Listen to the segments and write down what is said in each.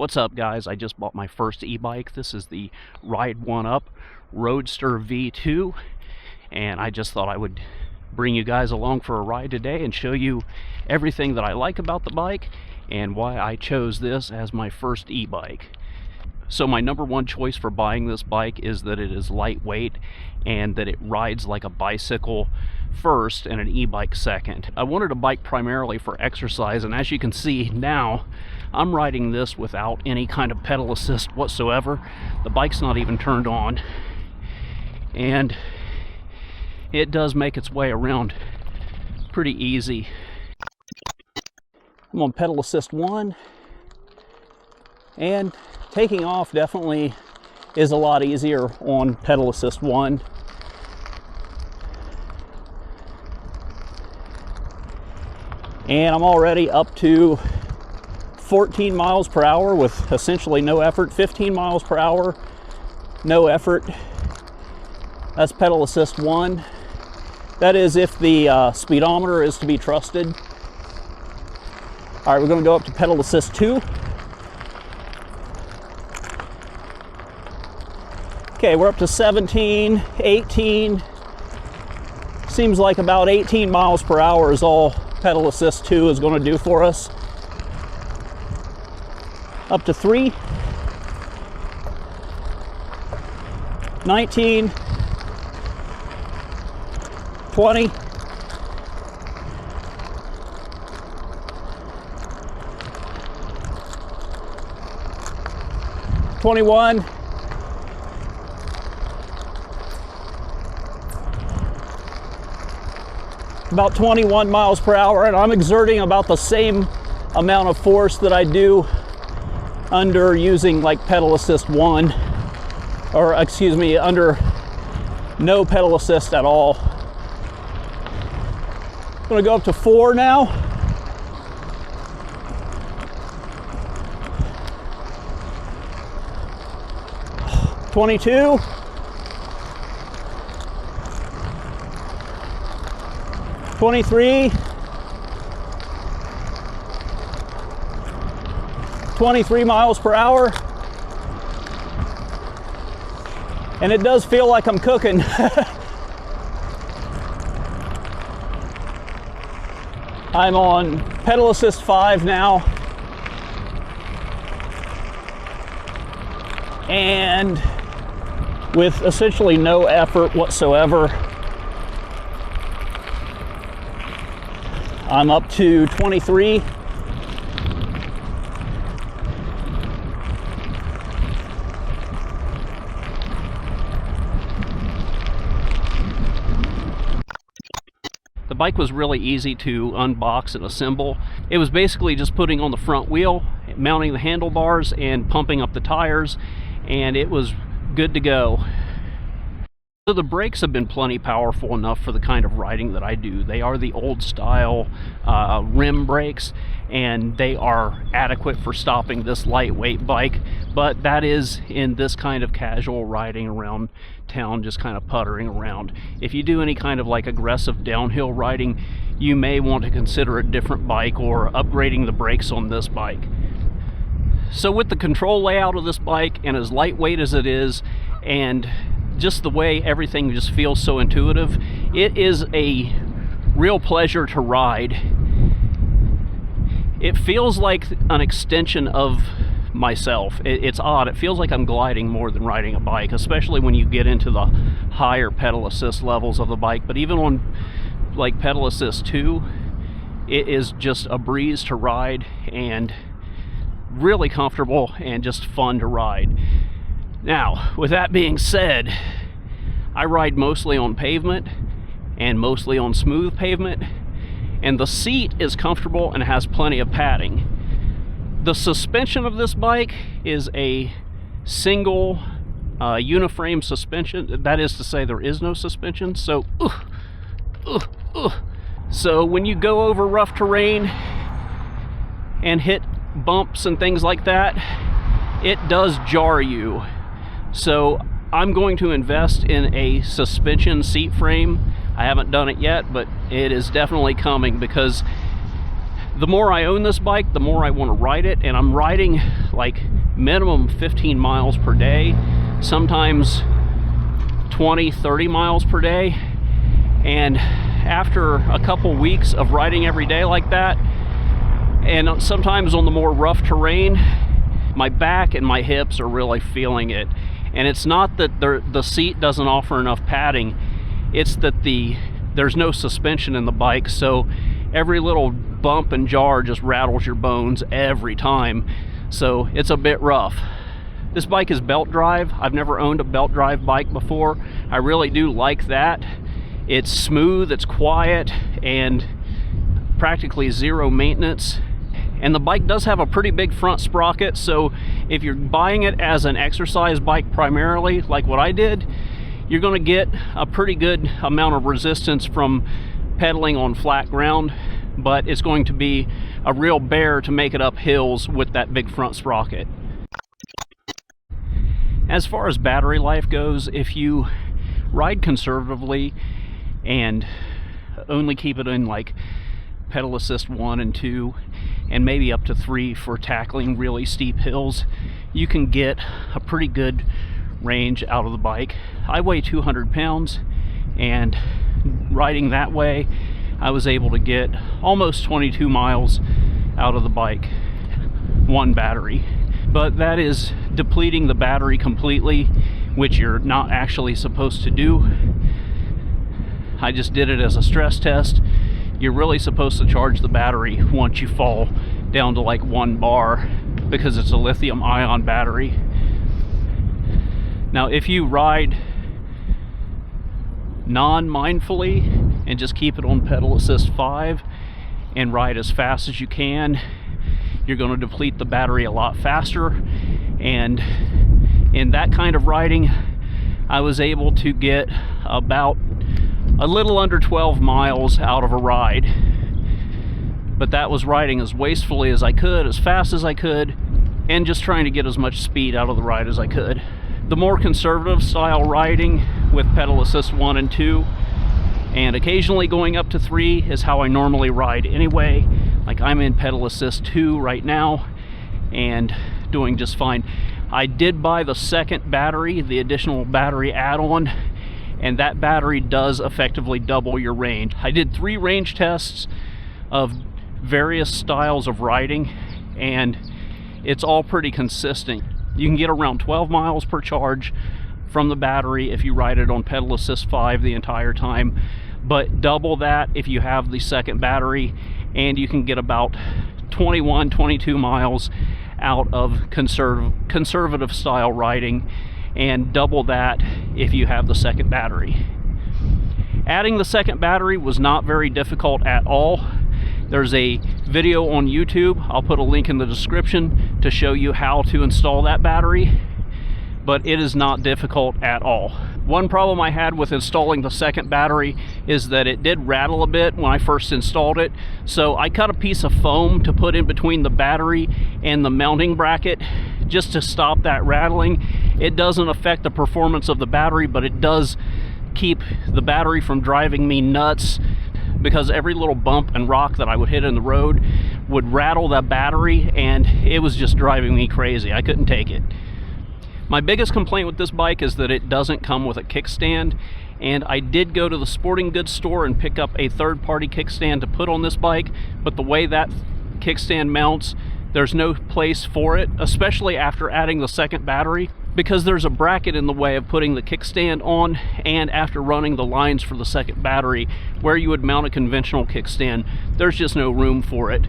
What's up, guys? I just bought my first e-bike. This is the Ride1Up Roadster V2, and I just thought I would bring you guys along for a ride today and show you everything that I like about the bike and why I chose this as my first e-bike. So my number one choice for buying this bike is that it is lightweight and that it rides like a bicycle first and an e-bike second. I wanted a bike primarily for exercise, and as you can see now, I'm riding this without any kind of pedal assist whatsoever. The bike's not even turned on, and it does make its way around pretty easy. I'm on pedal assist 1, and taking off definitely is a lot easier on pedal assist 1. And I'm already up to 14 miles per hour with essentially no effort. 15 miles per hour, no effort. That's pedal assist 1. That is if the speedometer is to be trusted. All right, we're going to go up to pedal assist 2. Okay, we're up to 17, 18. Seems like about 18 miles per hour is all pedal assist 2 is going to do for us. Up to 3. 19. 20. 21. About 21 miles per hour, and I'm exerting about the same amount of force that I do under using like pedal assist 1, or excuse me, under no pedal assist at all. I'm gonna go up to 4 now. $22. 23, 23 miles per hour, and it does feel like I'm cooking. I'm on pedal assist 5 now, and with essentially no effort whatsoever, I'm up to 23. The bike was really easy to unbox and assemble. It was basically just putting on the front wheel, mounting the handlebars, and pumping up the tires, and it was good to go. So the brakes have been plenty powerful enough for the kind of riding that I do. They are the old style rim brakes, and they are adequate for stopping this lightweight bike, but that is in this kind of casual riding around town, just kind of puttering around. If you do any kind of like aggressive downhill riding, you may want to consider a different bike or upgrading the brakes on this bike. So with the control layout of this bike, and as lightweight as it is, and just the way everything just feels so intuitive, it is a real pleasure to ride. It feels like an extension of myself. It's odd. It feels like I'm gliding more than riding a bike, especially when you get into the higher pedal assist levels of the bike. But even on like pedal assist 2, it is just a breeze to ride and really comfortable and just fun to ride. Now, with that being said, I ride mostly on pavement and mostly on smooth pavement, and the seat is comfortable and has plenty of padding. The suspension of this bike is a single uniframe suspension. That is to say, there is no suspension. So, so when you go over rough terrain and hit bumps and things like that, it does jar you. So I'm going to invest in a suspension seat frame. I haven't done it yet, but it is definitely coming, because the more I own this bike, the more I want to ride it, and I'm riding like minimum 15 miles per day, sometimes 20, 30 miles per day. And after a couple weeks of riding every day like that, and sometimes on the more rough terrain, my back and my hips are really feeling it. And it's not that the seat doesn't offer enough padding, it's that there's no suspension in the bike, so every little bump and jar just rattles your bones every time. So it's a bit rough. This bike is belt drive. I've never owned a belt drive bike before. I really do like that. It's smooth, it's quiet, and practically zero maintenance. And the bike does have a pretty big front sprocket, so if you're buying it as an exercise bike primarily, like what I did, you're going to get a pretty good amount of resistance from pedaling on flat ground, but it's going to be a real bear to make it up hills with that big front sprocket. As far as battery life goes, if you ride conservatively and only keep it in like pedal assist 1 and 2 and maybe up to 3 for tackling really steep hills, you can get a pretty good range out of the bike. I weigh 200 pounds, and riding that way I was able to get almost 22 miles out of the bike, one battery. But that is depleting the battery completely, which you're not actually supposed to do. I just did it as a stress test. You're really supposed to charge the battery once you fall down to like 1 bar, because it's a lithium ion battery. Now if you ride non-mindfully and just keep it on pedal assist 5 and ride as fast as you can, you're going to deplete the battery a lot faster. And in that kind of riding, I was able to get about a little under 12 miles out of a ride. But that was riding as wastefully as I could, as fast as I could, and just trying to get as much speed out of the ride as I could. The more conservative style riding with pedal assist 1 and 2, and occasionally going up to 3, is how I normally ride anyway. Like I'm in pedal assist 2 right now and doing just fine. I did buy the second battery, the additional battery add-on, and that battery does effectively double your range. I did 3 range tests of various styles of riding, and it's all pretty consistent. You can get around 12 miles per charge from the battery if you ride it on pedal assist 5 the entire time, but double that if you have the second battery, and you can get about 21, 22 miles out of conservative style riding, and double that if you have the second battery. Adding the second battery was not very difficult at all. There's a video on YouTube, I'll put a link in the description, to show you how to install that battery, but it is not difficult at all. One problem I had with installing the second battery is that it did rattle a bit when I first installed it, so I cut a piece of foam to put in between the battery and the mounting bracket just to stop that rattling. It doesn't affect the performance of the battery, but it does keep the battery from driving me nuts, because every little bump and rock that I would hit in the road would rattle that battery, and it was just driving me crazy. I couldn't take it. My biggest complaint with this bike is that it doesn't come with a kickstand, and I did go to the sporting goods store and pick up a third-party kickstand to put on this bike, but the way that kickstand mounts, there's no place for it, especially after adding the second battery, because there's a bracket in the way of putting the kickstand on, and after running the lines for the second battery where you would mount a conventional kickstand, there's just no room for it.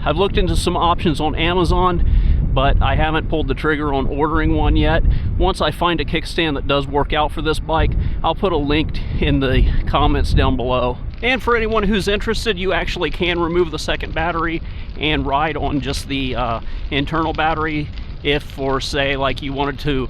I've looked into some options on Amazon, but I haven't pulled the trigger on ordering one yet. Once I find a kickstand that does work out for this bike, I'll put a link in the comments down below. And for anyone who's interested, you actually can remove the second battery and ride on just the internal battery. If, for say, like you wanted to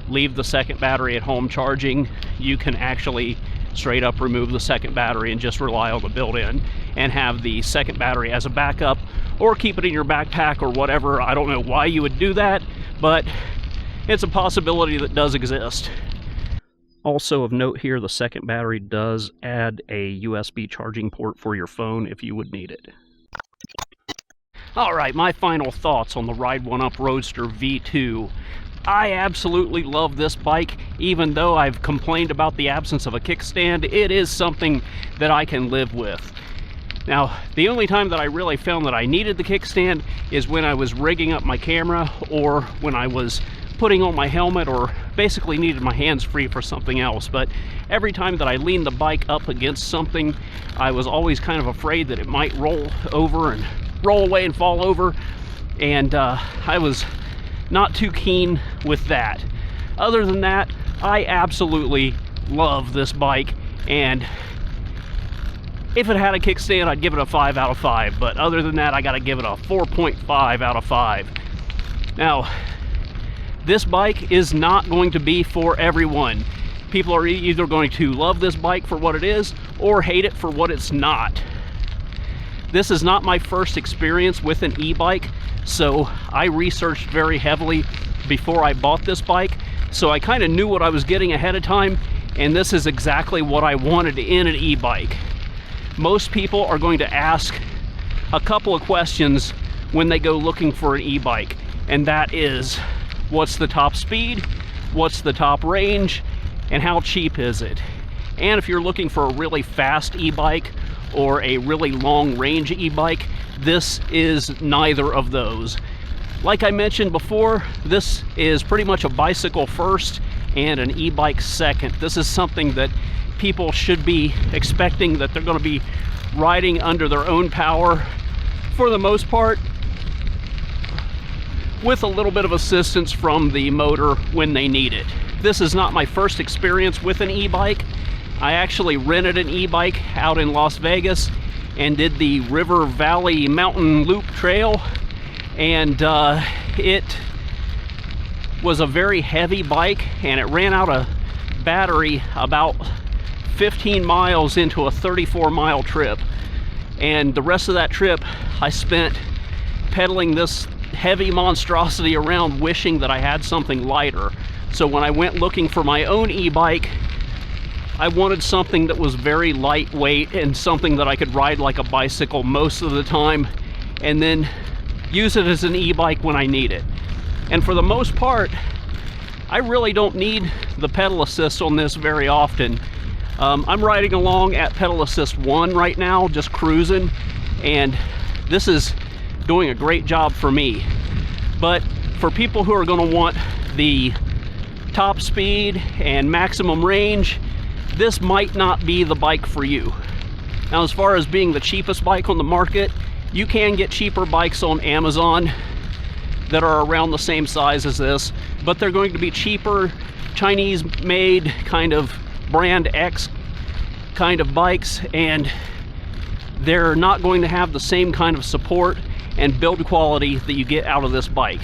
leave the second battery at home charging, you can actually straight up remove the second battery and just rely on the built-in and have the second battery as a backup, or keep it in your backpack or whatever. I don't know why you would do that, but it's a possibility that does exist. Also of note here, the second battery does add a USB charging port for your phone if you would need it. All right, my final thoughts on the Ride1Up Roadster V2. I absolutely love this bike. Even though I've complained about the absence of a kickstand, it is something that I can live with. Now, the only time that I really found that I needed the kickstand is when I was rigging up my camera, or when I was putting on my helmet, or basically needed my hands free for something else. But every time that I leaned the bike up against something, I was always kind of afraid that it might roll over and roll away and fall over, and I was not too keen with that. Other than that, I absolutely love this bike, and if it had a kickstand, I'd give it a 5 out of 5, but other than that, I gotta give it a 4.5 out of 5. Now, this bike is not going to be for everyone. People are either going to love this bike for what it is, or hate it for what it's not. This is not my first experience with an e-bike, so I researched very heavily before I bought this bike, so I kind of knew what I was getting ahead of time, and this is exactly what I wanted in an e-bike. Most people are going to ask a couple of questions when they go looking for an e-bike, and that is, what's the top speed, what's the top range, and how cheap is it? And if you're looking for a really fast e-bike or a really long range e-bike, this is neither of those. Like I mentioned before, this is pretty much a bicycle first and an e-bike second. This is something that people should be expecting, that they're going to be riding under their own power for the most part, with a little bit of assistance from the motor when they need it. This is not my first experience with an e-bike. I actually rented an e-bike out in Las Vegas and did the River Valley Mountain Loop Trail, and it was a very heavy bike, and it ran out of battery about 15 miles into a 34-mile trip, and the rest of that trip I spent pedaling this heavy monstrosity around, wishing that I had something lighter. So when I went looking for my own e-bike, I wanted something that was very lightweight and something that I could ride like a bicycle most of the time, and then use it as an e-bike when I need it. And for the most part, I really don't need the pedal assist on this very often. I'm riding along at pedal assist 1 right now, just cruising, and this is doing a great job for me. But for people who are going to want the top speed and maximum range, this might not be the bike for you. Now, as far as being the cheapest bike on the market, you can get cheaper bikes on Amazon that are around the same size as this, but they're going to be cheaper, Chinese made, kind of brand X kind of bikes, and they're not going to have the same kind of support and build quality that you get out of this bike.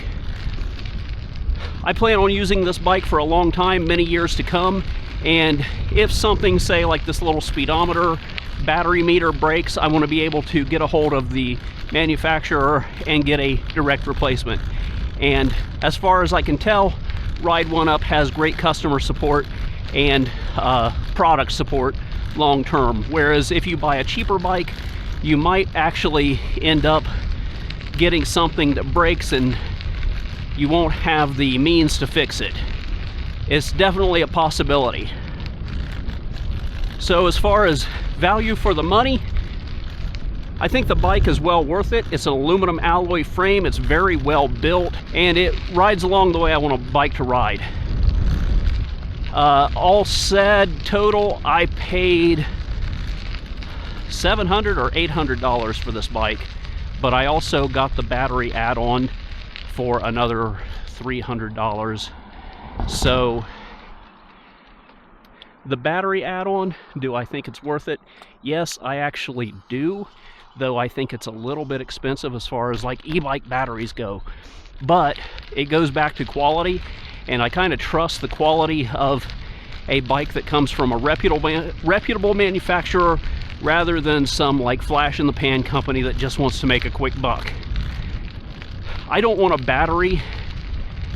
I plan on using this bike for a long time, many years to come, and if something, say like this little speedometer, battery meter breaks, I want to be able to get a hold of the manufacturer and get a direct replacement. And as far as I can tell, Ride1Up has great customer support and product support long term, whereas if you buy a cheaper bike, you might actually end up getting something that breaks and you won't have the means to fix it. It's definitely a possibility. So as far as value for the money, I think the bike is well worth it. It's an aluminum alloy frame, it's very well built, and it rides along the way I want a bike to ride. All said, total, I paid $700 or $800 for this bike, but I also got the battery add-on for another $300. So the battery add-on, do I think it's worth it? Yes, I actually do, though I think it's a little bit expensive as far as like e-bike batteries go. But it goes back to quality, and I kind of trust the quality of a bike that comes from a reputable manufacturer rather than some like flash in the pan company that just wants to make a quick buck. I don't want a battery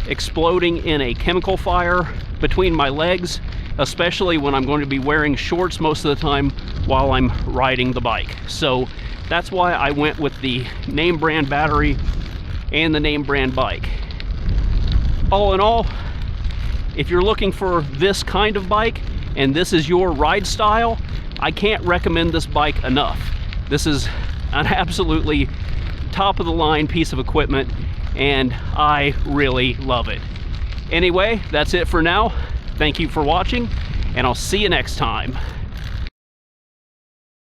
exploding in a chemical fire between my legs, especially when I'm going to be wearing shorts most of the time while I'm riding the bike. So that's why I went with the name brand battery and the name brand bike. All in all, if you're looking for this kind of bike and this is your ride style, I can't recommend this bike enough. This is an absolutely top of the line piece of equipment and I really love it. Anyway, that's it for now. Thank you for watching and I'll see you next time.